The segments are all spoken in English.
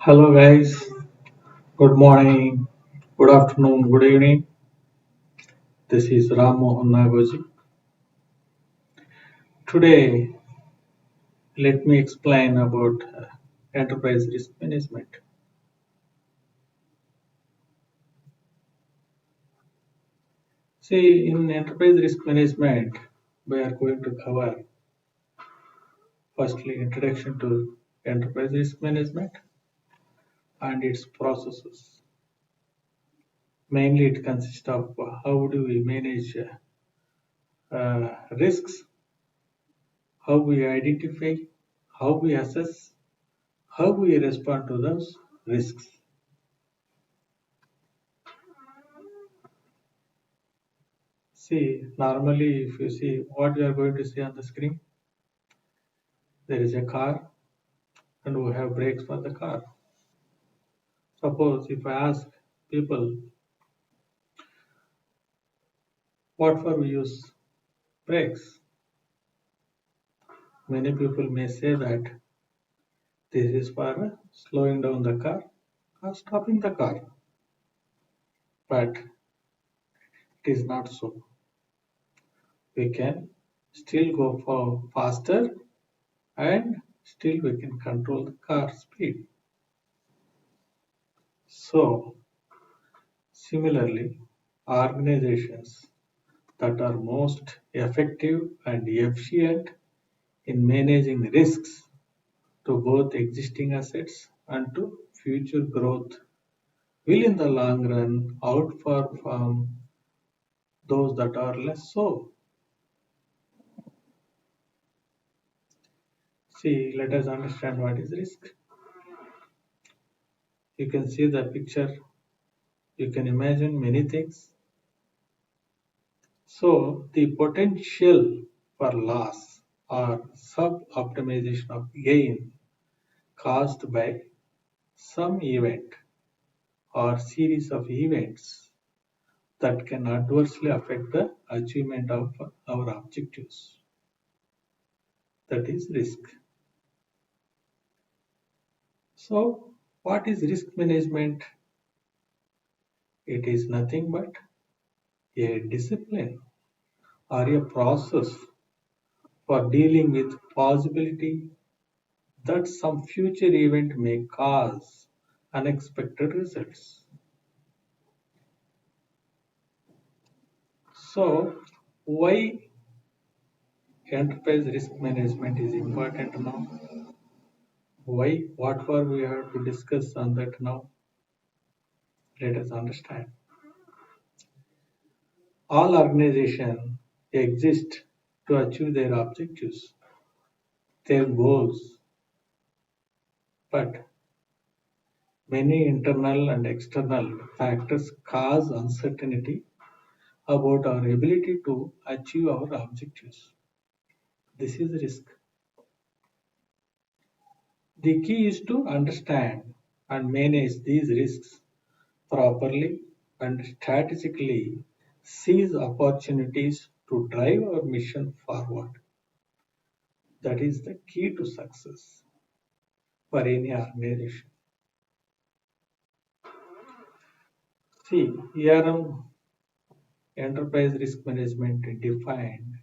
Hello guys, good morning, good afternoon, good evening. This is Ram Mohan Nagoji. Today, let me explain about enterprise risk management. See, in enterprise risk management, we are going to cover firstly introduction to enterprise risk management and its processes. Mainly, it consists of how do we manage risks, how we identify, how we assess, how we respond to those risks. See, normally if you see what you are going to see on the screen, there is a car and we have brakes for the car. Suppose if I ask people what for we use brakes, many people may say that this is for slowing down the car or stopping the car. But it is not so. We can still go for faster and still we can control the car speed. So similarly, organizations that are most effective and efficient in managing risks to both existing assets and to future growth will in the long run outperform those that are less so. See, let us understand what is risk. You can see the picture, you can imagine many things. So, the potential for loss or sub optimization of gain caused by some event or series of events that can adversely affect the achievement of our objectives. That is risk. So, what is risk management? It is nothing but a discipline or a process for dealing with possibility that some future event may cause unexpected results. So, why enterprise risk management is important now? Why? What for we have to discuss on that now? Let us understand. All organizations exist to achieve their objectives, their goals, but many internal and external factors cause uncertainty about our ability to achieve our objectives. This is risk. The key is to understand and manage these risks properly and strategically seize opportunities to drive our mission forward. That is the key to success for any organization. See, ERM enterprise risk management defined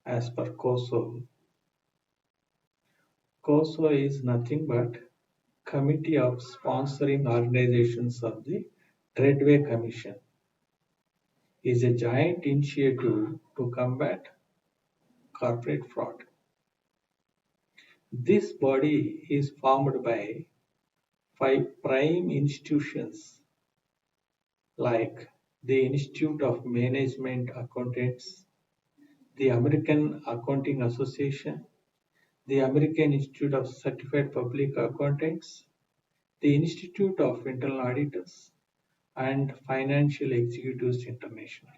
as per COSO. COSO is nothing but Committee of Sponsoring Organizations of the Tradeway Commission. Is a giant initiative to combat corporate fraud. This body is formed by five prime institutions like the Institute of Management Accountants, the American Accounting Association, the American Institute of Certified Public Accountants, the Institute of Internal Auditors, and Financial Executives International.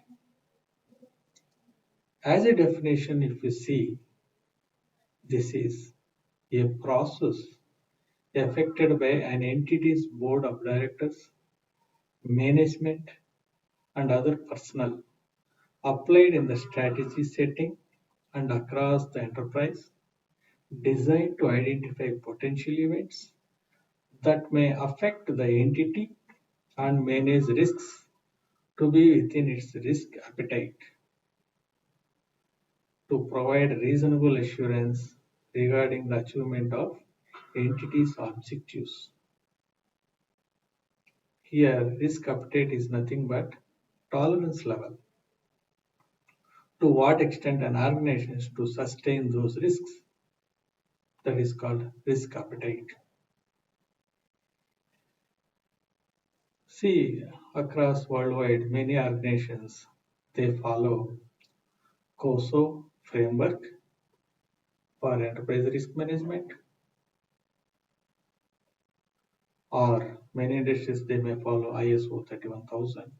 As a definition, if you see, this is a process affected by an entity's board of directors, management, and other personnel applied in the strategy setting and across the enterprise, designed to identify potential events that may affect the entity and manage risks to be within its risk appetite to provide reasonable assurance regarding the achievement of entity's objectives. Here, risk appetite is nothing but tolerance level. To what extent an organization is to sustain those risks, that is called risk appetite. See, across worldwide, many organizations they follow COSO framework for enterprise risk management, or many industries they may follow ISO 31000.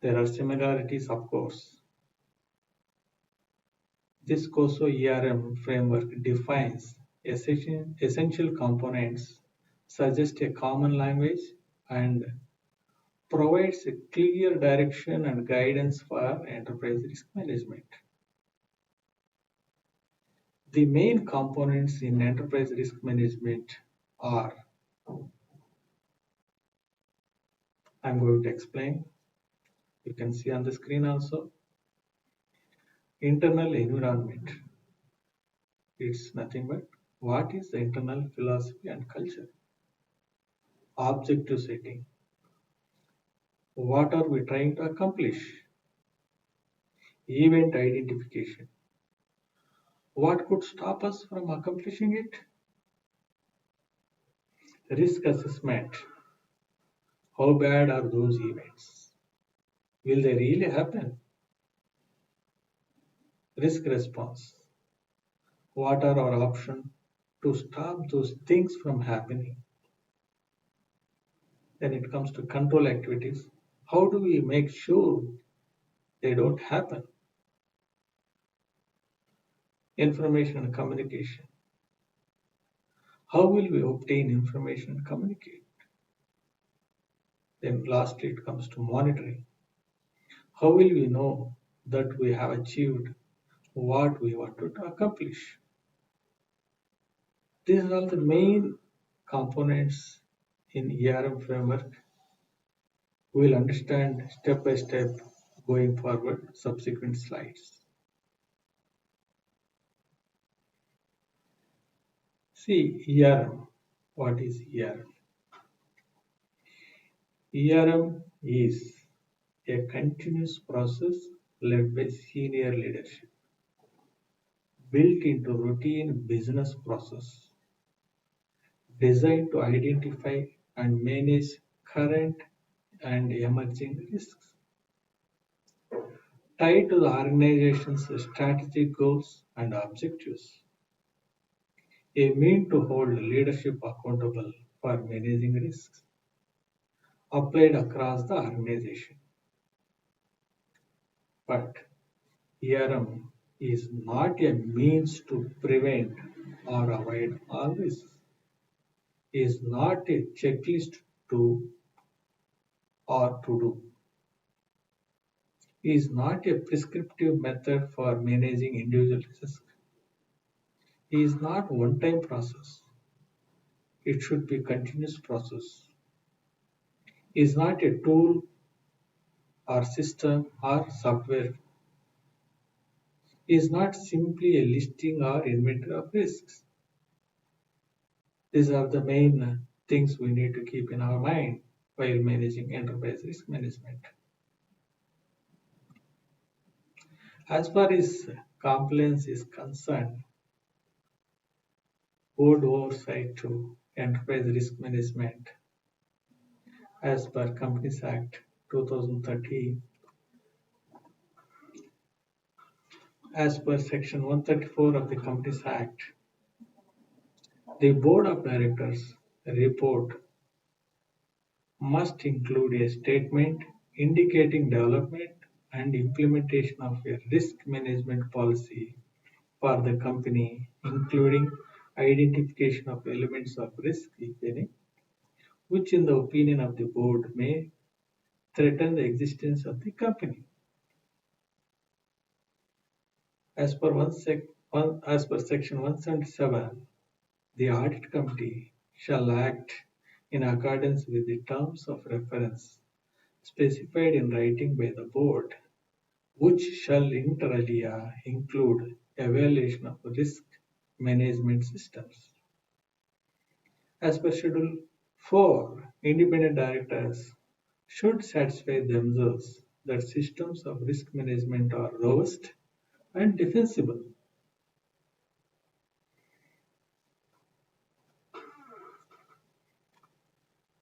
There are similarities, of course. This COSO ERM framework defines essential components, suggests a common language, and provides a clear direction and guidance for enterprise risk management. The main components in enterprise risk management are, I'm going to explain, you can see on the screen also, internal environment. It's nothing but what is the internal philosophy and culture. Objective setting. What are we trying to accomplish? Event identification. What could stop us from accomplishing it? Risk assessment. How bad are those events? Will they really happen? Risk response. What are our options to stop those things from happening? Then it comes to control activities. How do we make sure they don't happen? Information and communication. How will we obtain information and communicate? Then lastly, it comes to monitoring. How will we know that we have achieved what we wanted to accomplish? These are all the main components in ERM framework. We will understand step by step going forward subsequent slides. See ERM. What is ERM? ERM is a continuous process led by senior leadership, built into routine business process, designed to identify and manage current and emerging risks, tied to the organization's strategic goals and objectives, a mean to hold leadership accountable for managing risks, applied across the organization. But ERM is not a means to prevent or avoid all risks, is not a checklist to or to do, is not a prescriptive method for managing individual risks, is not one-time process. It should be continuous process. Is not a tool or system or software. Is not simply a listing or inventory of risks. These are the main things we need to keep in our mind while managing enterprise risk management. As far as compliance is concerned, board oversight to enterprise risk management as per Companies Act 2013, as per Section 134 of the Companies Act, the Board of Directors report must include a statement indicating development and implementation of a risk management policy for the company, including identification of elements of risk, if any, which in the opinion of the board may threaten the existence of the company. As per Section 177, the audit committee shall act in accordance with the terms of reference specified in writing by the board, which shall inter alia include evaluation of risk management systems. As per Schedule 4, independent directors should satisfy themselves that systems of risk management are robust and defensible.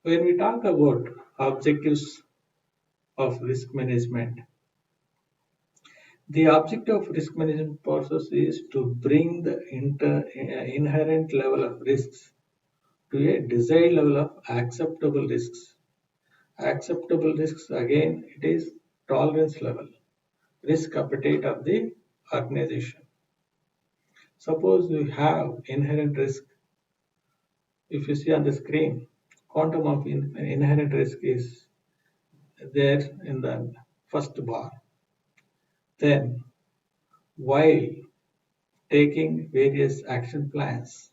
When we talk about objectives of risk management, the objective of risk management process is to bring the inherent level of risks to a desired level of acceptable risks. Acceptable risks, again, it is tolerance level, risk appetite of the organization. Suppose you have inherent risk. If you see on the screen, quantum of inherent risk is there in the first bar. Then, while taking various action plans,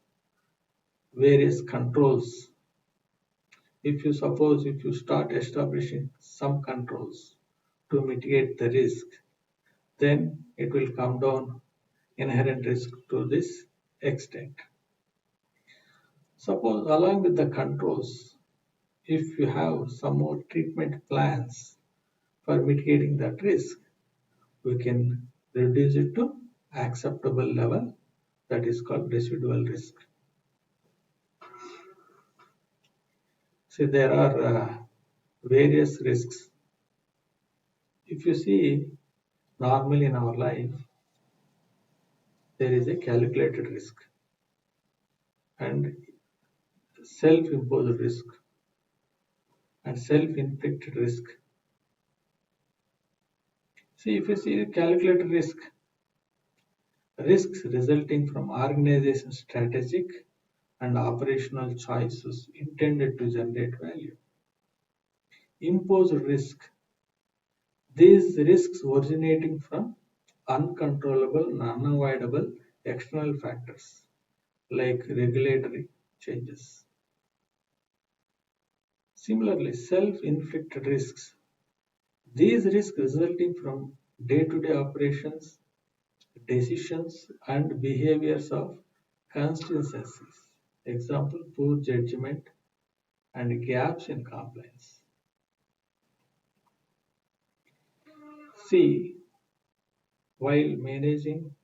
various controls, if you start establishing some controls to mitigate the risk, then it will come down inherent risk to this extent. Suppose along with the controls, if you have some more treatment plans for mitigating that risk, we can reduce it to acceptable level, that is called residual risk. See, there are various risks. If you see, normally in our life, there is a calculated risk and self-imposed risk and self-inflicted risk. See, if you see calculated risk, risks resulting from organization strategic and operational choices intended to generate value. Imposed risk, these risks originating from uncontrollable and unavoidable external factors like regulatory changes. Similarly, self-inflicted risks, these risks resulting from day-to-day operations, decisions, and behaviors of constituencies. Example, poor judgment and gaps in compliance. C. While managing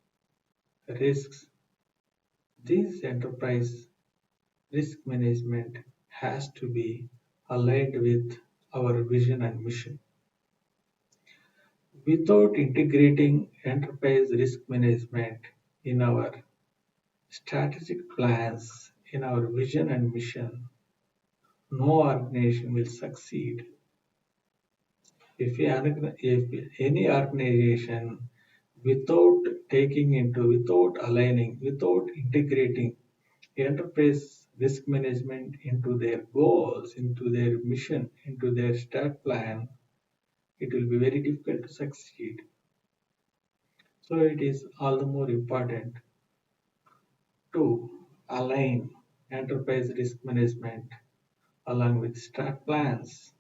risks, this enterprise risk management has to be aligned with our vision and mission. Without integrating enterprise risk management in our strategic plans, in our vision and mission, no organization will succeed. If any organization, without aligning, without integrating enterprise risk management into their goals, into their mission, into their strat plan, it will be very difficult to succeed. So it is all the more important to align enterprise risk management along with strat plans.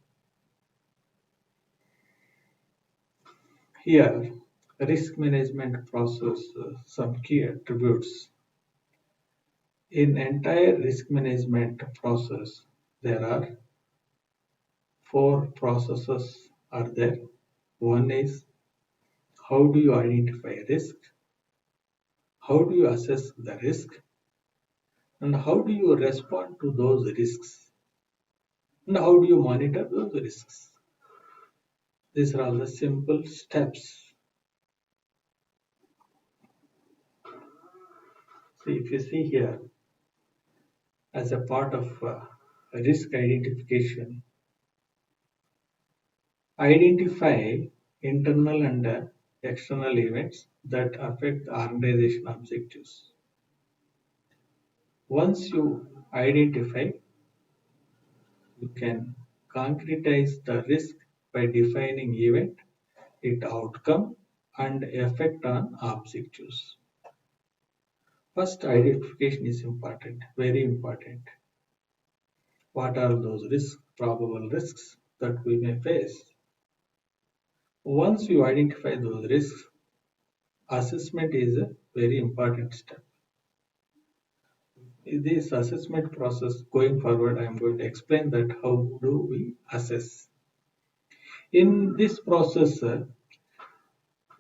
Here, risk management process, some key attributes. In entire risk management process, there are four processes are there. One is, how do you identify risk? How do you assess the risk? And how do you respond to those risks? And how do you monitor those risks? These are all the simple steps. So if you see here, as a part of risk identification, identify internal and external events that affect the organization objectives. Once you identify, you can concretize the risk by defining event, its outcome, and effect on objectives. First, identification is important, very important. What are those risks, probable risks that we may face? Once you identify those risks, assessment is a very important step. In this assessment process going forward, I am going to explain that how do we assess. In this process,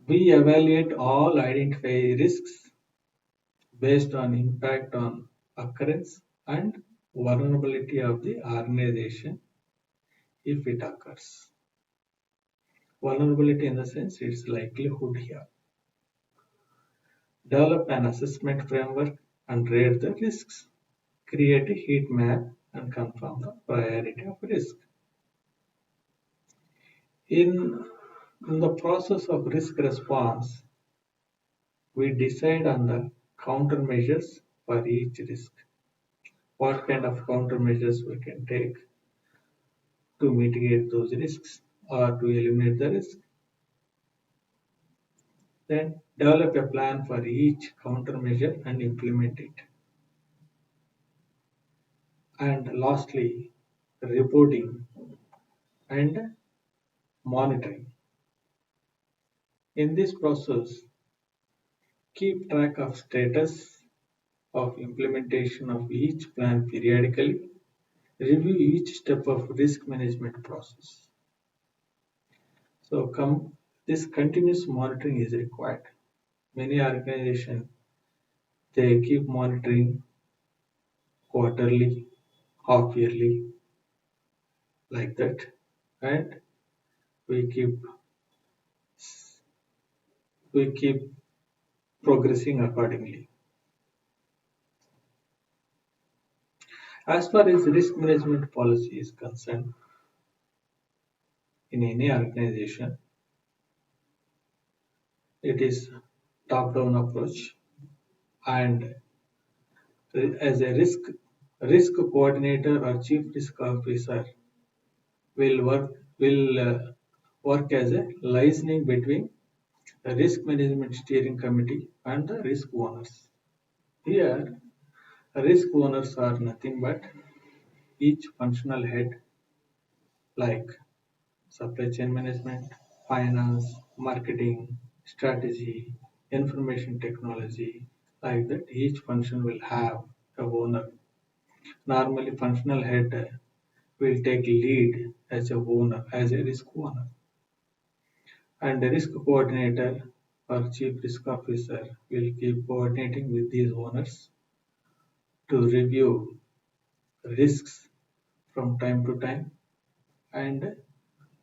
we evaluate all identified risks based on impact on occurrence and vulnerability of the organization if it occurs. Vulnerability in the sense its likelihood here. Develop an assessment framework and rate the risks. Create a heat map and confirm the priority of risk. In, in the process of risk response, we decide on the countermeasures for each risk. What kind of countermeasures we can take to mitigate those risks or to eliminate the risk. Then develop a plan for each countermeasure and implement it. And lastly, reporting and monitoring. In this process, keep track of status of implementation of each plan periodically. Review each step of risk management process. So this continuous monitoring is required. Many organizations they keep monitoring quarterly, half yearly, like that, and we keep we keep progressing accordingly. As far as risk management policy is concerned, in any organization, it is top-down approach, and as a risk coordinator or chief risk officer will work as a liaison between the risk management steering committee and the risk owners. Here, risk owners are nothing but each functional head like supply chain management, finance, marketing, strategy, information technology, like that. Each function will have a owner. Normally, functional head will take lead as a owner, as a risk owner, and the risk coordinator or chief risk officer will keep coordinating with these owners to review risks from time to time, and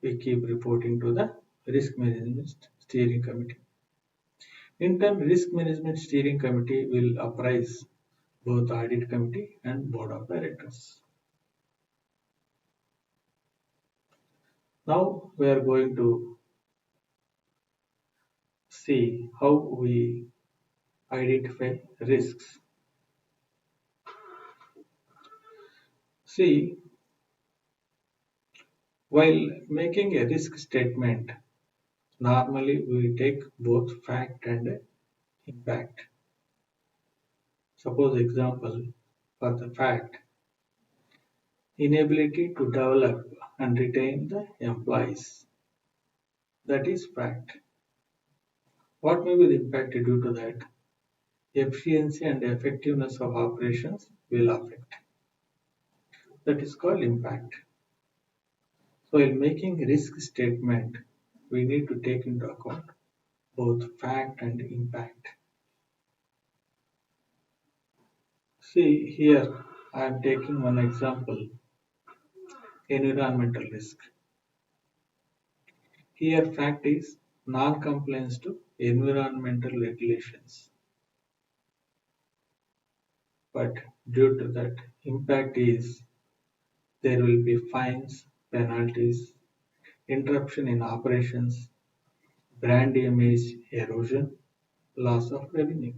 we keep reporting to the risk management steering committee. In turn, risk management steering committee will apprise both audit committee and board of directors. Now we are going to see how we identify risks. See, while making a risk statement, normally we take both fact and impact. Suppose example for the fact, inability to develop and retain the employees. That is fact. What may be the impact due to that? Efficiency and effectiveness of operations will affect. That is called impact. So in making risk statement, we need to take into account both fact and impact. See here, I am taking one example, environmental risk. Here fact is non-compliance to environmental regulations. But due to that, impact is there will be fines, penalties, interruption in operations, brand image erosion, loss of revenue.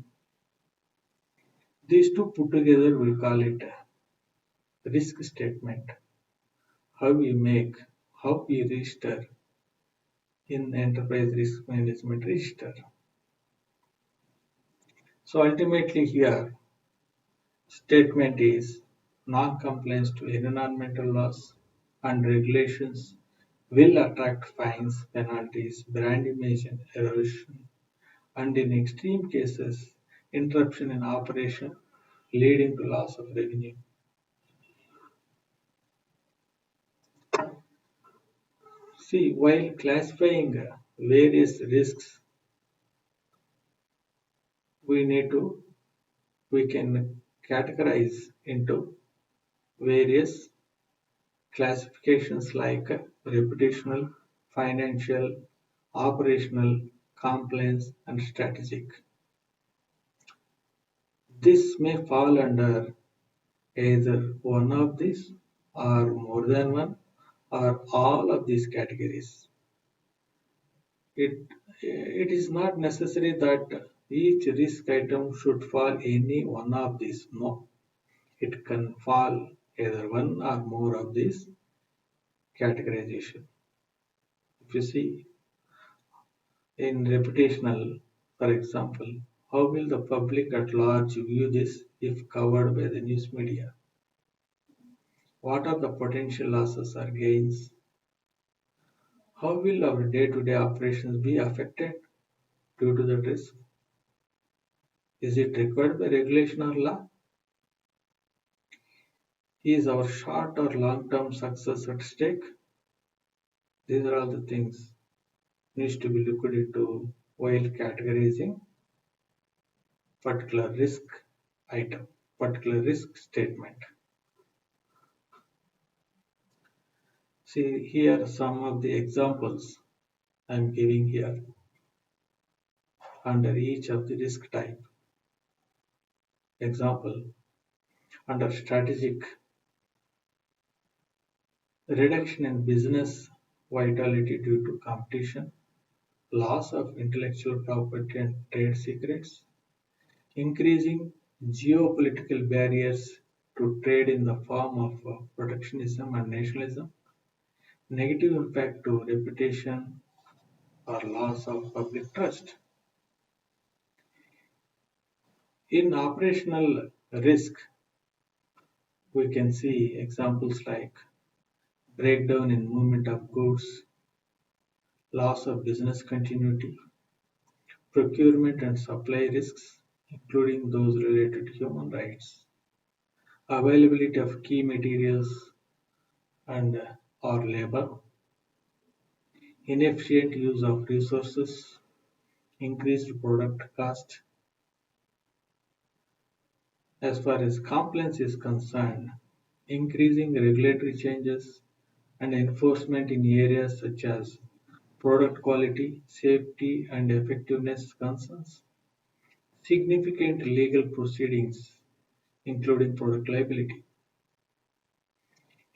These two put together we call it a risk statement. How we register in enterprise risk management register. So ultimately here statement is non-compliance to environmental laws and regulations will attract fines, penalties, brand image erosion, and in extreme cases, interruption in operation leading to loss of revenue. See, while classifying various risks, we need to we can categorize into various classifications like reputational, financial, operational, compliance, and strategic. This may fall under either one of these or more than one or all of these categories. It, it is not necessary that each risk item should fall any one of these. No, it can fall either one or more of these categorization. If you see in reputational, for example, how will the public at large view this if covered by the news media? What are the potential losses or gains? How will our day-to-day operations be affected due to the risk? Is it required by regulation or law? Is our short or long-term success at stake? These are all the things needs to be looked into while categorizing particular risk item, particular risk statement. See here some of the examples I'm giving here under each of the risk type. Example, under strategic, reduction in business vitality due to competition, loss of intellectual property and trade secrets, increasing geopolitical barriers to trade in the form of protectionism and nationalism, negative impact to reputation or loss of public trust. In operational risk, we can see examples like breakdown in movement of goods, loss of business continuity, procurement and supply risks, including those related to human rights, availability of key materials and or labor, inefficient use of resources, increased product cost. As far as compliance is concerned, increasing regulatory changes and enforcement in areas such as product quality, safety, and effectiveness concerns, significant legal proceedings, including product liability.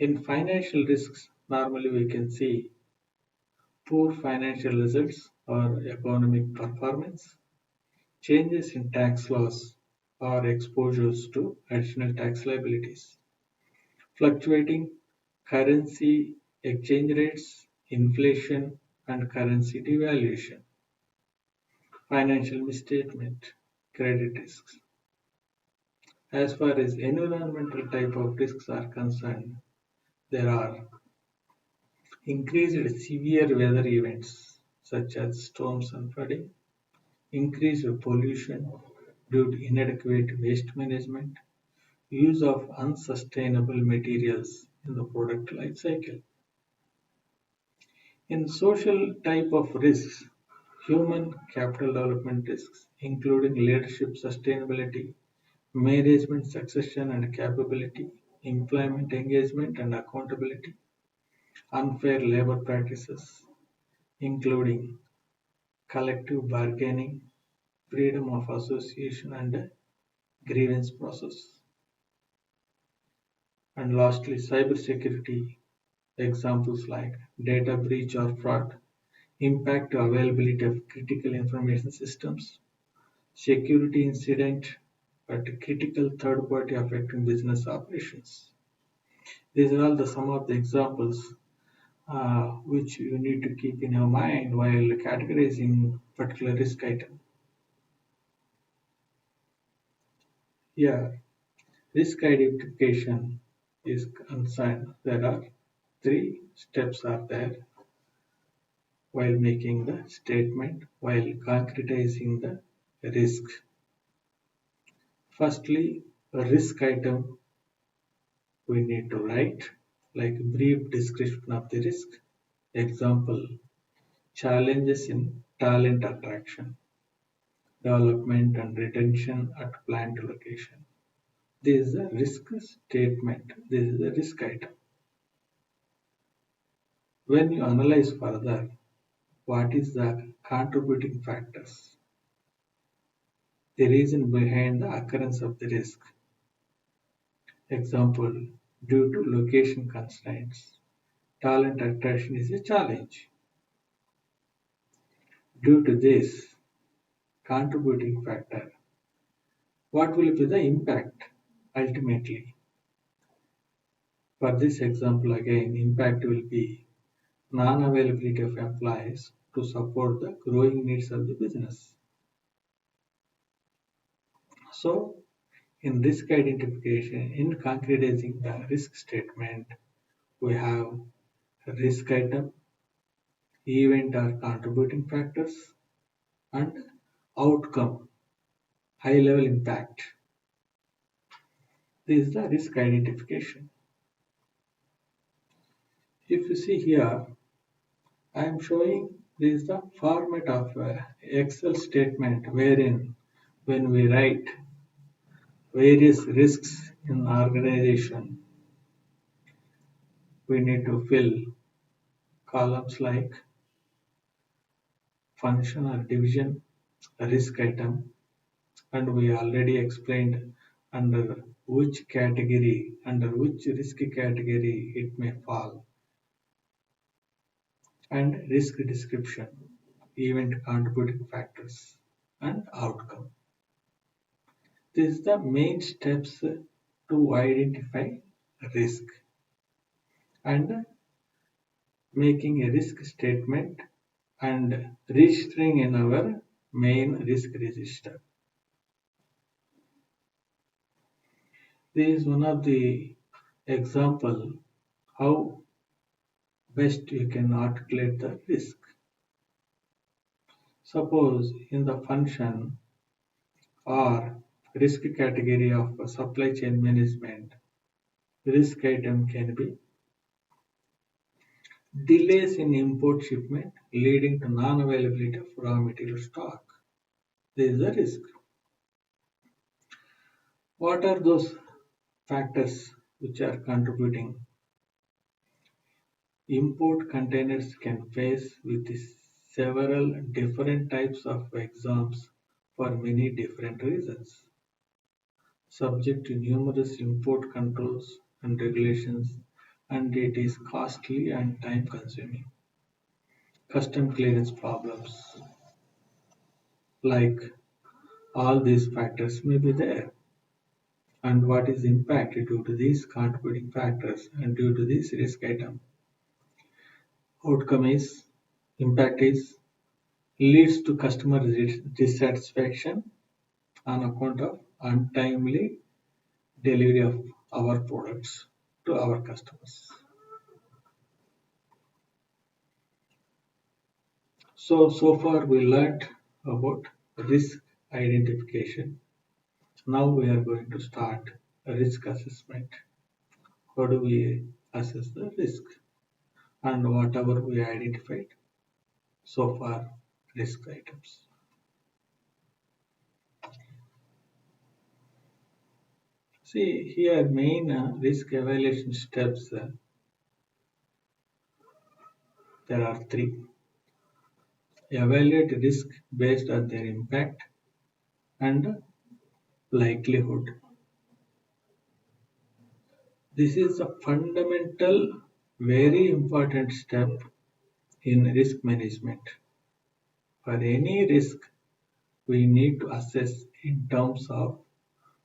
In financial risks, normally we can see poor financial results or economic performance, changes in tax laws or exposures to additional tax liabilities, fluctuating currency exchange rates, inflation, and currency devaluation, financial misstatement, credit risks. As far as environmental type of risks are concerned, there are increased severe weather events such as storms and flooding, increased pollution due to inadequate waste management, use of unsustainable materials in the product life cycle. In social type of risks, human capital development risks, including leadership sustainability, management succession and capability, employment engagement and accountability, unfair labor practices, including collective bargaining, freedom of association and grievance process. And lastly, cybersecurity examples like data breach or fraud, impact to availability of critical information systems, security incident at critical third party affecting business operations. These are all the some of the examples which you need to keep in your mind while categorizing particular risk item. Here, risk identification is concerned, there are three steps are there while making the statement, while concretizing the risk. Firstly, a risk item we need to write like a brief description of the risk. Example, challenges in talent attraction, development and retention at plant location. This is a risk statement. This is a risk item. When you analyze further, what is the contributing factors? The reason behind the occurrence of the risk. Example, due to location constraints, talent attraction is a challenge. Due to this contributing factor, what will be the impact ultimately? For this example again, impact will be non-availability of employees to support the growing needs of the business. So, in risk identification, in concretizing the risk statement, we have risk item, event or contributing factors, and outcome, high level impact. This is the risk identification. If you see here, I am showing this is the format of Excel statement wherein when we write various risks in organization, we need to fill columns like function or division, risk item, and we already explained under which category, under which risk category it may fall, and risk description, event contributing factors, and outcome. This is the main steps to identify risk and making a risk statement and registering in our main risk register. This is one of the example how best you can articulate the risk. Suppose in the function or risk category of supply chain management, risk item can be delays in import shipment leading to non-availability of raw material stock. There is a risk. What are those factors which are contributing? Import containers can face with several different types of exams for many different reasons, subject to numerous import controls and regulations, and it is costly and time consuming. Custom clearance problems, like all these factors may be there. And what is impact due to these contributing factors and due to this risk item? Outcome is impact is leads to customer dissatisfaction on account of untimely delivery of our products to our customers. So far we learned about risk identification. Now we are going to start a risk assessment. How do we assess the risk? And whatever we identified so far risk items. See here main risk evaluation steps, there are three. Evaluate risk based on their impact and likelihood. This is a fundamental, very important step in risk management. For any risk, we need to assess in terms of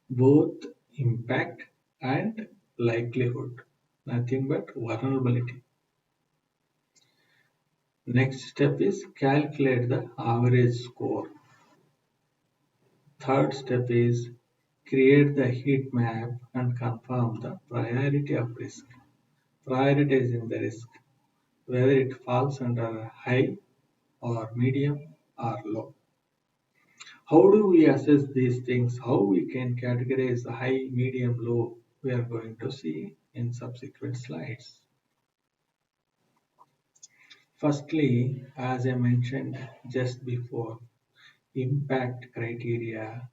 both impact and likelihood, nothing but vulnerability. Next step is calculate the average score. Third step is create the heat map and confirm the priority of risk, prioritizing the risk, whether it falls under high or medium or low. How do we assess these things? How we can categorize the high, medium, low? We are going to see in subsequent slides. Firstly, as I mentioned just before, impact criteria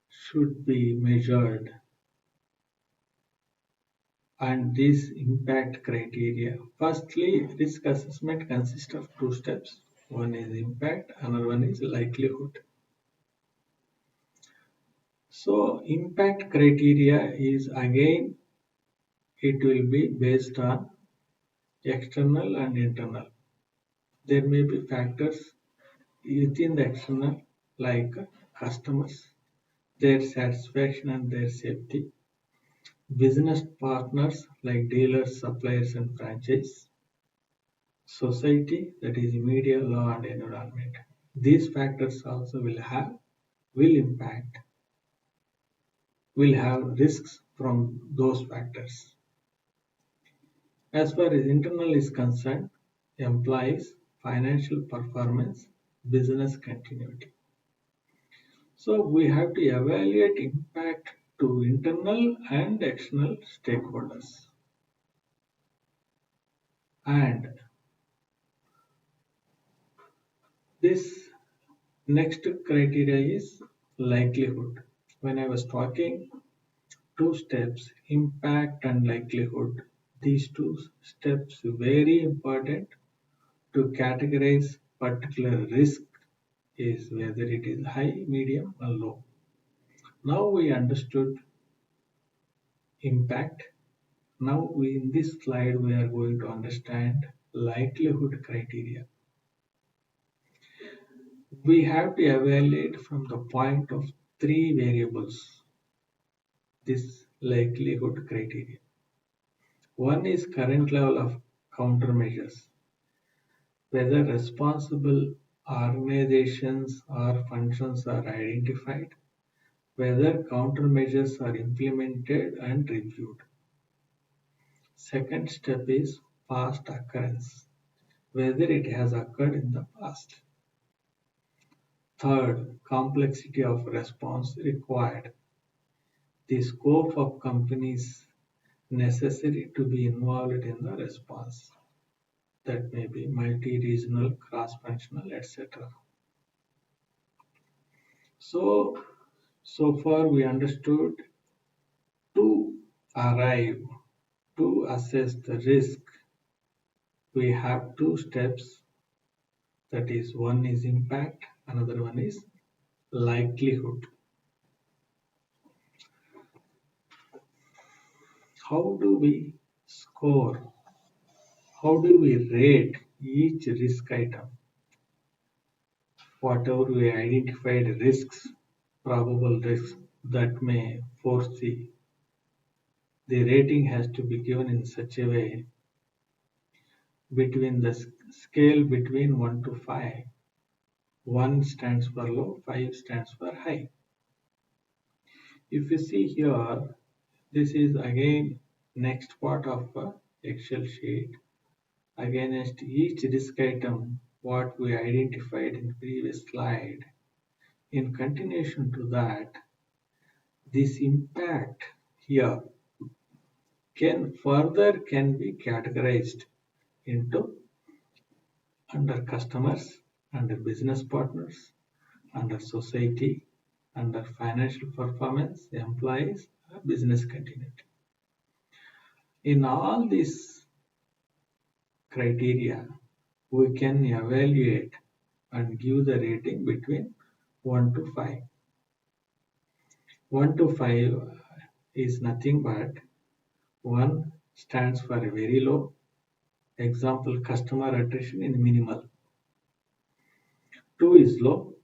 should be measured, and this impact criteria, firstly, risk assessment consists of two steps. One is impact, another one is likelihood. So impact criteria is again, it will be based on external and internal. There may be factors within the external like customers, their satisfaction and their safety, business partners like dealers, suppliers and franchise, society, that is media, law and environment. These factors also will impact, will have risks from those factors. As far as internal is concerned, employees, financial performance, business continuity. So we have to evaluate impact to internal and external stakeholders. And this next criteria is likelihood. When I was talking two steps, impact and likelihood, these two steps very important to categorize particular risk is whether it is high, medium or low. Now we understood impact. Now in this slide we are going to understand likelihood criteria. We have to evaluate from the point of three variables this likelihood criteria. One is current level of countermeasures, whether responsible organizations or functions are identified, whether countermeasures are implemented and reviewed. Second step is past occurrence, whether it has occurred in the past. Third, complexity of response required, the scope of companies necessary to be involved in the response. That may be multi-regional, cross-functional, etc. So far we understood to arrive, to assess the risk, we have two steps. That is, one is impact, another one is likelihood. How do we score? How do we rate each risk item? Whatever we identified risks, probable risks that may foresee, the rating has to be given in such a way between the scale between 1 to 5. 1 stands for low, 5 stands for high. If you see here, this is again next part of Excel sheet. Against each risk item, what we identified in previous slide. In continuation to that, this impact here can be categorized into under customers, under business partners, under society, under financial performance, employees, business continuity. In all these criteria, we can evaluate and give the rating between 1 to 5. 1 to 5 is nothing but 1 stands for very low. Example, customer attrition in minimal. 2 is low.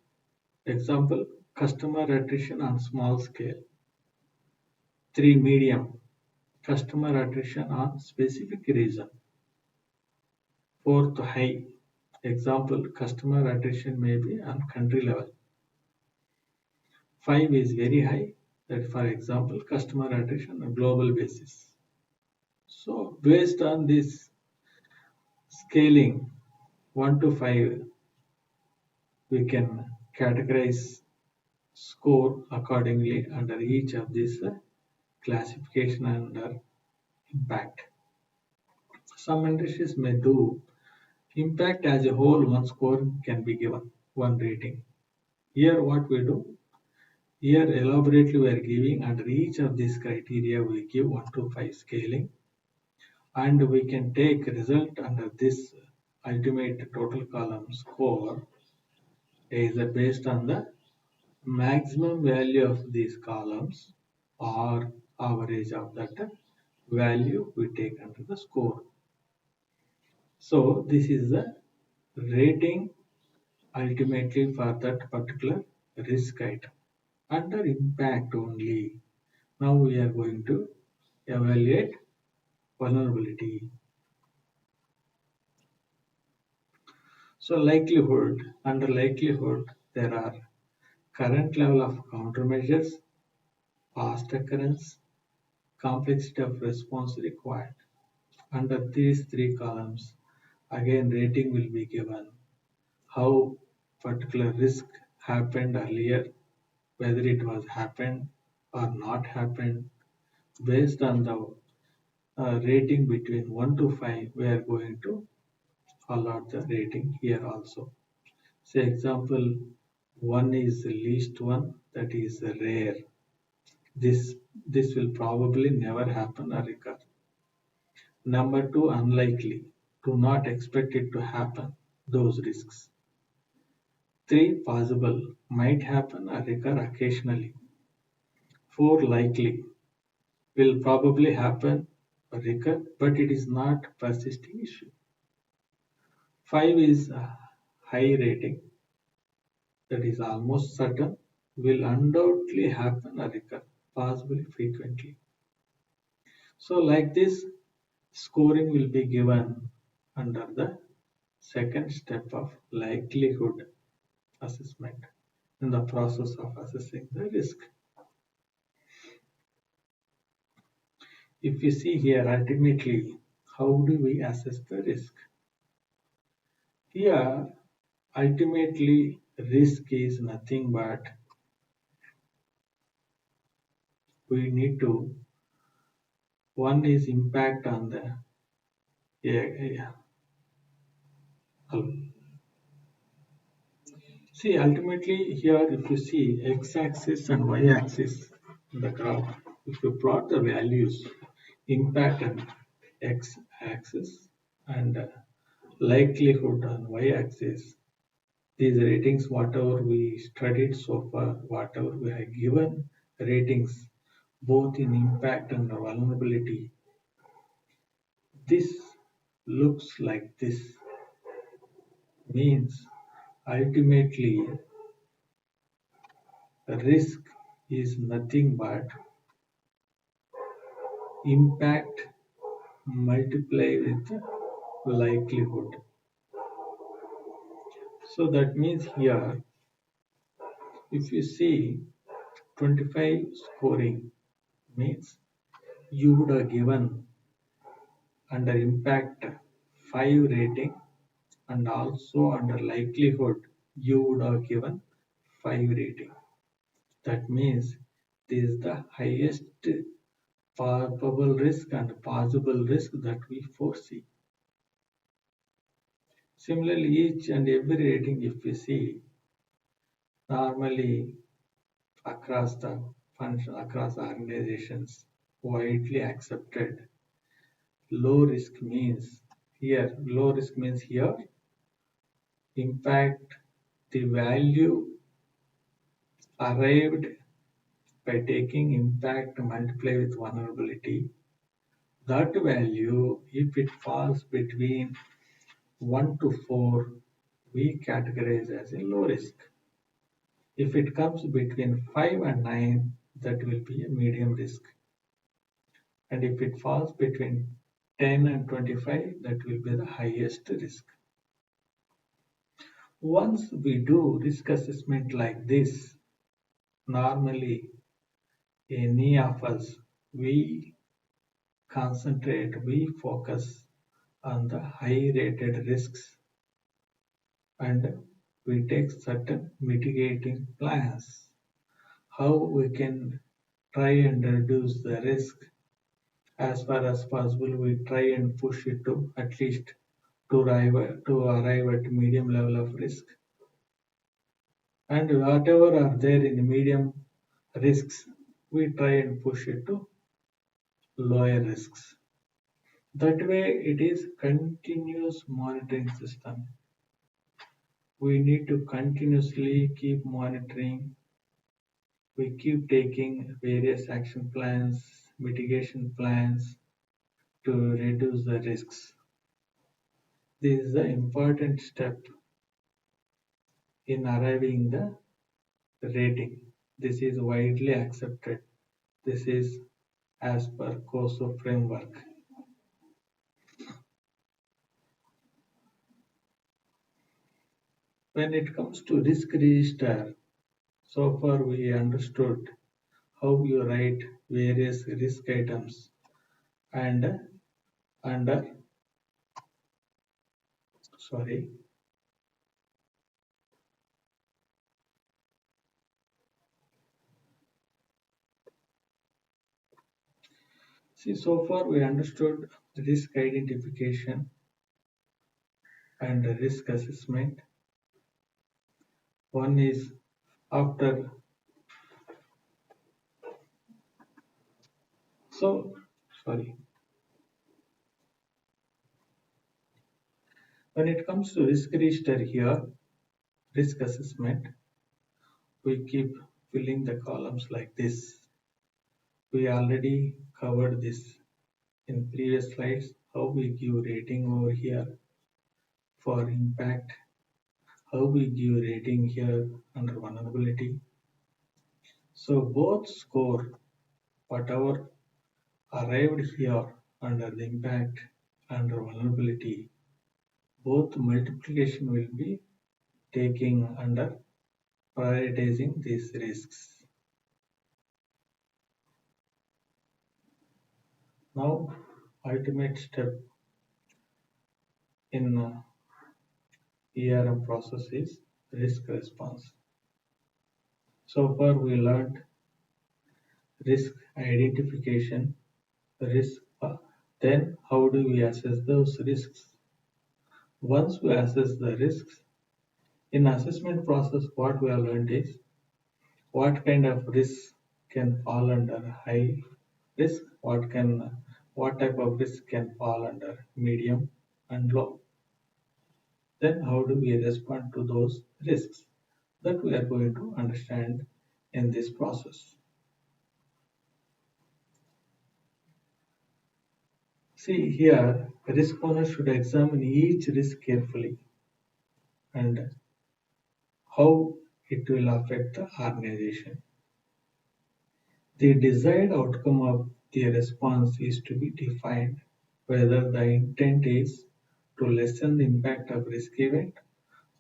Example, customer attrition on small scale. 3 medium. Customer attrition on specific reason. 4th high. Example, customer attrition may be on country level. 5 is very high, that for example, customer attrition on a global basis. So based on this scaling 1 to 5, we can categorize score accordingly under each of these classification under impact. Some industries may do impact as a whole, one score can be given, one rating. Here what we do, here elaborately we are giving under each of these criteria we give 1 to 5 scaling, and we can take result under this ultimate total column score is based on the maximum value of these columns or average of that value we take under the score. So this is the rating ultimately for that particular risk item under impact only. Now we are going to evaluate vulnerability. So likelihood, under likelihood there are current level of countermeasures, past occurrence, complexity of response required. Under these three columns, again rating will be given. How particular risk happened earlier, whether it was happened or not happened. Based on the rating between 1 to 5, we are going to allot the rating here also. Say example, 1 is the least one, that is rare. This will probably never happen or recur. Number 2, unlikely. Do not expect it to happen, those risks. 3, possible. Might happen or recur occasionally. 4, likely. Will probably happen or recur, but it is not a persisting issue. 5 is a high rating, that is almost certain, will undoubtedly happen or recur, possibly frequently. So like this, scoring will be given under the second step of likelihood assessment in the process of assessing the risk. If you see here, ultimately, how do we assess the risk? Here, ultimately, risk is nothing but we need to, one is impact on the, yeah. See, ultimately here, if you see x-axis and y-axis in the graph, if you plot the values, impact on x-axis and likelihood on y-axis, these ratings, whatever we studied so far, whatever we have given ratings, both in impact and vulnerability, this looks like this. Means ultimately risk is nothing but impact multiplied with likelihood. So that means here, if you see 25 scoring means you would have given under impact 5 rating, and also under likelihood you would have given 5 rating. That means this is the highest probable risk and possible risk that we foresee. Similarly, each and every rating, if we see, normally across the function, across organizations, widely accepted, low risk means here, impact, the value arrived by taking impact multiplied with vulnerability. That value, if it falls between 1 to 4, we categorize as a low risk. If it comes between 5 and 9, that will be a medium risk. And if it falls between 10 and 25, that will be the highest risk. Once we do risk assessment like this, Normally, any of us, we we focus on the high rated risks and we take certain mitigating plans. How we can try and reduce the risk as far as possible, we try and push it to at least to arrive at medium level of risk. And whatever are there in medium risks, we try and push it to lower risks. That way, it is continuous monitoring system. We need to continuously keep monitoring. We keep taking various action plans, mitigation plans to reduce the risks. This is the important step in arriving the rating. This is widely accepted. This is as per COSO framework. When it comes to risk register, so far we understood how you write various risk items and under sorry see so far we understood risk identification and risk assessment. One is after so sorry when it comes to risk register here, risk assessment, we keep filling the columns like this. We already covered this in previous slides, how we give rating over here for impact, how we give rating here under vulnerability. So both score, whatever arrived here under the impact, under vulnerability, both multiplication will be taking under prioritizing these risks. Now, ultimate step in ERM process is risk response. So far, we learned risk identification, risk. Then, how do we assess those risks? Once we assess the risks, in assessment process, what we have learned is what kind of risk can fall under high risk, what type of risk can fall under medium and low. Then how do we respond to those risks? That we are going to understand in this process. See here, risk owner should examine each risk carefully and how it will affect the organization. The desired outcome of the response is to be defined, whether the intent is to lessen the impact of risk event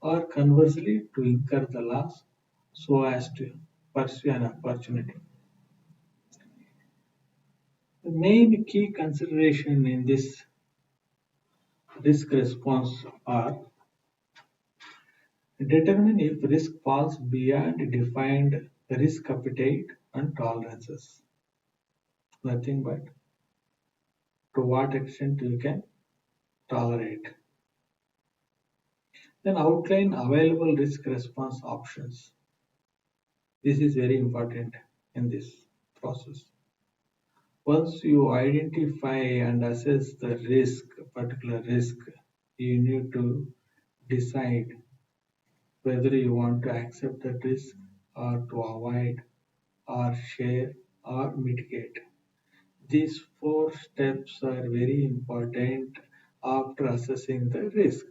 or conversely to incur the loss so as to pursue an opportunity. The main key consideration in this risk response are determine if risk falls beyond defined risk appetite and tolerances. Nothing but to what extent you can tolerate. Then outline available risk response options. This is very important in this process. Once you identify and assess the risk, particular risk, you need to decide whether you want to accept that risk or to avoid or share or mitigate. These four steps are very important after assessing the risk.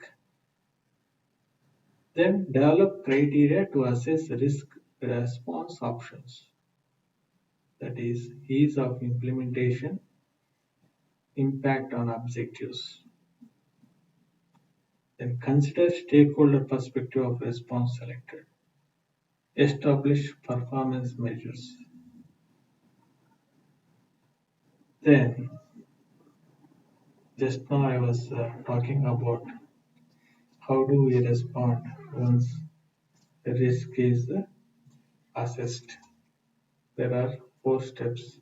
Then develop criteria to assess risk response options. That is ease of implementation, impact on objectives. Then consider stakeholder perspective of response selected. establish performance measures. Then, just now I was talking about how do we respond once the risk is assessed. There are four steps.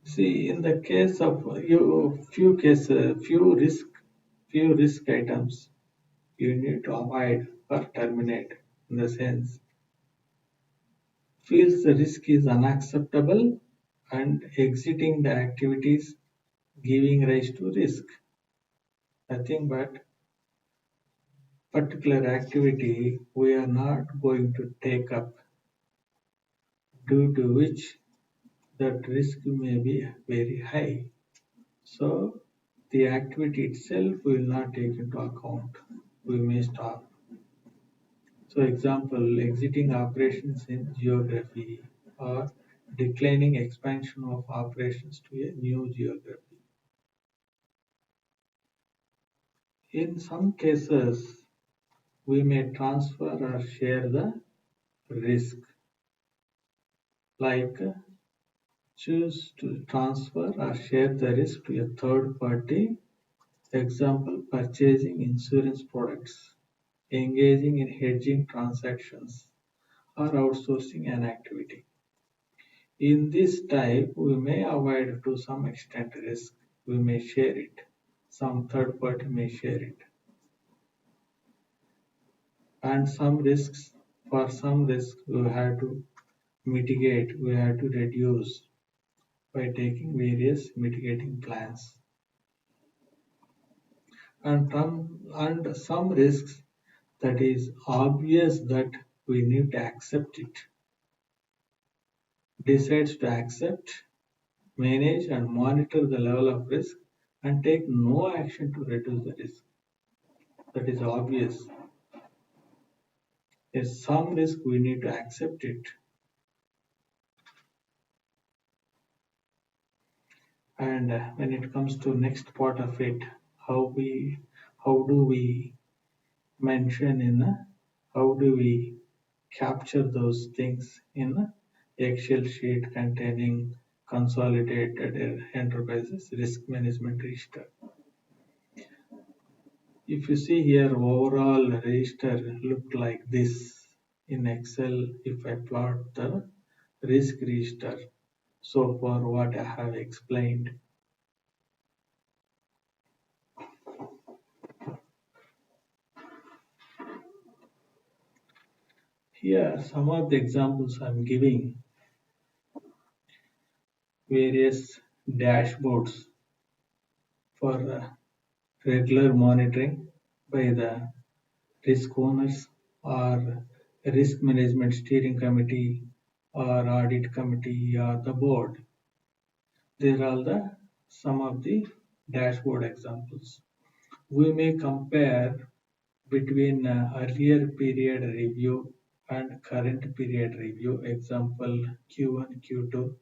See, in the case of few risk items you need to avoid or terminate. In the sense, feels the risk is unacceptable and exiting the activities giving rise to risk. Nothing but particular activity we are not going to take up due to which that risk may be very high. So the activity itself will not take into account. We may stop. So example, exiting operations in geography or declining expansion of operations to a new geography. In some cases, we may transfer or share the risk, like choose to transfer or share the risk to a third party. Example, purchasing insurance products, engaging in hedging transactions, or outsourcing an activity. In this type, we may avoid to some extent risk. We may share it. Some third party may share it. And for some risks, we have to mitigate, we have to reduce by taking various mitigating plans. And some risks that is obvious that we need to accept it. Decides to accept, manage and monitor the level of risk and take no action to reduce the risk. That is obvious. There's some risk we need to accept it. And when it comes to next part of it, how do we mention in how do we capture those things in a Excel sheet containing consolidated enterprises risk management register. If you see here, overall register look like this in Excel. If I plot the risk register so far what I have explained. Here some of the examples I'm giving, various dashboards for regular monitoring by the risk owners or risk management steering committee or audit committee or the board. These are all the some of the dashboard examples. We may compare between earlier period review and current period review. Example Q1, Q2,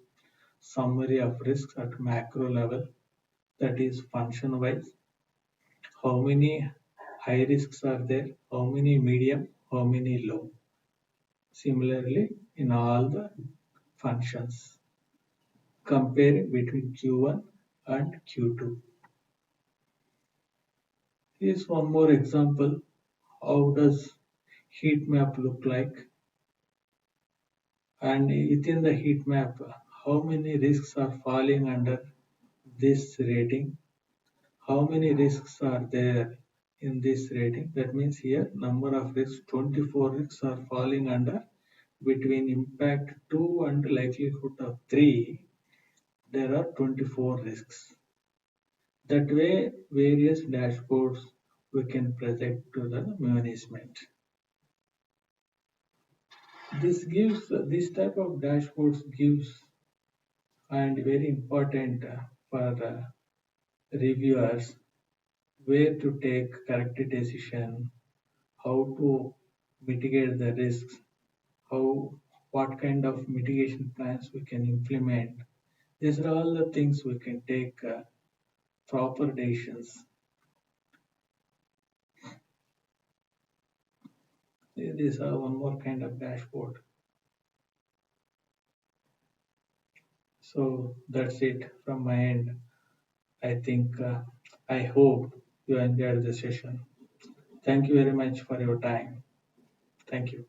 summary of risks at macro level, that is function wise. How many high risks are there? How many medium? How many low? Similarly, in all the functions, comparing between Q1 and Q2. Here's one more example. How does heat map look like? And within the heat map, how many risks are falling under this rating? How many risks are there in this rating? That means here number of risks, 24 risks are falling under. Between impact 2 and likelihood of 3, there are 24 risks. That way, various dashboards we can present to the management. This type of dashboards gives and very important for reviewers where to take correct decision, how to mitigate the risks, what kind of mitigation plans we can implement. These are all the things we can take proper decisions. This one more kind of dashboard. So that's it from my end. I think I hope you enjoyed the session. Thank you very much for your time. Thank you.